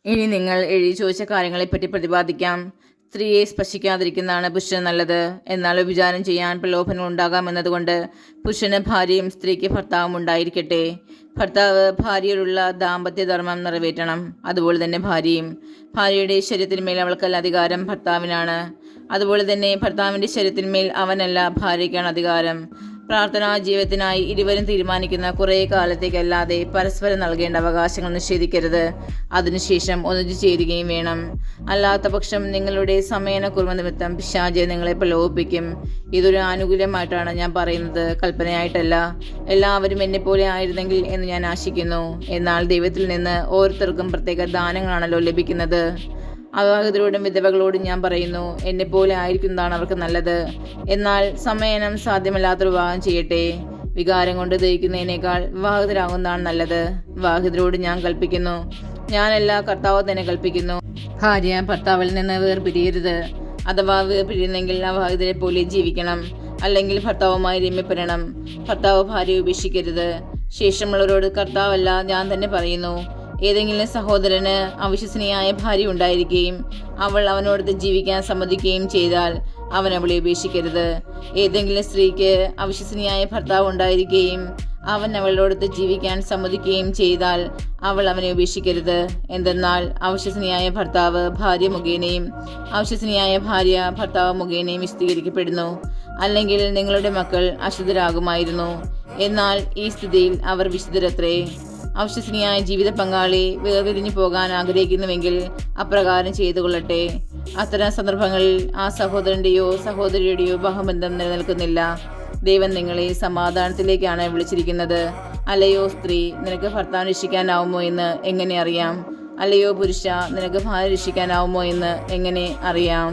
ഇനി നിങ്ങൾ എഴുതി ചോദിച്ച കാര്യങ്ങളെപ്പറ്റി പ്രതിപാദിക്കാം. സ്ത്രീയെ സ്പർശിക്കാതിരിക്കുന്നതാണ് പുരുഷന് നല്ലത്. എന്നാൽ വിചാരം ചെയ്യാൻ പ്രലോഭനങ്ങൾ ഉണ്ടാകാമെന്നതുകൊണ്ട് പുരുഷന് ഭാര്യയും സ്ത്രീക്ക് ഭർത്താവും ഉണ്ടായിരിക്കട്ടെ. ഭർത്താവ് ഭാര്യയോടുള്ള ദാമ്പത്യധർമ്മം നിറവേറ്റണം. അതുപോലെ തന്നെ ഭാര്യയുടെ ശരീരത്തിന്മേൽ അവൾക്കല്ല അധികാരം, ഭർത്താവിനാണ്. അതുപോലെ തന്നെ ഭർത്താവിൻ്റെ ശരീരത്തിന്മേൽ അവനല്ല, ഭാര്യയ്ക്കാണ് അധികാരം. പ്രാർത്ഥനാ ജീവിതത്തിനായി ഇരുവരും തീരുമാനിക്കുന്ന കുറേ കാലത്തേക്കല്ലാതെ പരസ്പരം നൽകേണ്ട അവകാശങ്ങൾ നിഷേധിക്കരുത്. അതിനുശേഷം ഒന്നിച്ചു ചേരുകയും വേണം. അല്ലാത്ത പക്ഷം നിങ്ങളുടെ സമയനക്കുറവ് നിമിത്തം പിശാച് നിങ്ങളെ പ്രലോഭിപ്പിക്കും. ഇതൊരു ആനുകൂല്യമായിട്ടാണ് ഞാൻ പറയുന്നത്, കൽപ്പനയായിട്ടല്ല. എല്ലാവരും എന്നെപ്പോലെ ആയിരുന്നെങ്കിൽ എന്ന് ഞാൻ ആശിക്കുന്നു. എന്നാൽ ദൈവത്തിൽ നിന്ന് ഓരോരുത്തർക്കും പ്രത്യേക ദാനങ്ങളാണല്ലോ ലഭിക്കുന്നത്. അവിവാഹിതരോടും വിധവകളോടും ഞാൻ പറയുന്നു, എന്നെപ്പോലെ ആയിരിക്കുന്നതാണ് അവർക്ക് നല്ലത്. എന്നാൽ സമയനം സാധ്യമല്ലാത്ത വിവാഹം ചെയ്യട്ടെ. വികാരം കൊണ്ട് ദഹിക്കുന്നതിനേക്കാൾ വിവാഹിതരാകുന്നതാണ് നല്ലത്. വിവാഹിതരോട് ഞാൻ കൽപ്പിക്കുന്നു, ഞാനല്ല കർത്താവ് തന്നെ കൽപ്പിക്കുന്നു, ഭാര്യ ഭർത്താവിൽ നിന്ന് വേർപിരിയരുത്. അഥവാ വേർപിരിയുന്നെങ്കിൽ അവിവാഹിതരെ പോലെ ജീവിക്കണം. അല്ലെങ്കിൽ ഭർത്താവുമായി രമ്യപ്പെടണം. ഭർത്താവ് ഭാര്യയെ ഉപേക്ഷിക്കരുത്. ശേഷമുള്ളവരോട് കർത്താവല്ല ഞാൻ തന്നെ പറയുന്നു, ഏതെങ്കിലും സഹോദരന് അവിശ്വസനീയായ ഭാര്യ ഉണ്ടായിരിക്കുകയും അവൾ അവനോടൊത്ത് ജീവിക്കാൻ സമ്മതിക്കുകയും ചെയ്താൽ അവൻ അവളെ ഉപേക്ഷിക്കരുത്. ഏതെങ്കിലും സ്ത്രീക്ക് അവിശ്വസനീയായ ഭർത്താവ് ഉണ്ടായിരിക്കുകയും അവൻ അവളോടൊത്ത് ജീവിക്കാൻ സമ്മതിക്കുകയും ചെയ്താൽ അവൾ അവനെ ഉപേക്ഷിക്കരുത്. എന്തെന്നാൽ അവിശ്വസനീയായ ഭർത്താവ് ഭാര്യ മുഖേനയും അവിശ്വസനീയായ ഭാര്യ ഭർത്താവ് മുഖേനയും വിശദീകരിക്കപ്പെടുന്നു. അല്ലെങ്കിൽ നിങ്ങളുടെ മക്കൾ അശുദ്ധരാകുമായിരുന്നു. എന്നാൽ ഈ സ്ഥിതിയിൽ അവർ വിശുദ്ധരത്രേ. അവിശ്വസനീയായ ജീവിത പങ്കാളി വേർപിരിഞ്ഞു പോകാൻ ആഗ്രഹിക്കുന്നുവെങ്കിൽ അപ്രകാരം ചെയ്തു കൊള്ളട്ടെ. അത്തരം സന്ദർഭങ്ങളിൽ ആ സഹോദരൻ്റെയോ സഹോദരിയുടെയോ ബഹബന്ധം നിലനിൽക്കുന്നില്ല. ദൈവം നിങ്ങളെ സമാധാനത്തിലേക്കാണ് വിളിച്ചിരിക്കുന്നത്. അല്ലയോ സ്ത്രീ, നിനക്ക് ഭർത്താവിനെ രക്ഷിക്കാനാവുമോ എന്ന് എങ്ങനെ അറിയാം? അല്ലയോ പുരുഷ, നിനക്ക് ഭാര്യ രക്ഷിക്കാനാവുമോ എന്ന് എങ്ങനെ അറിയാം?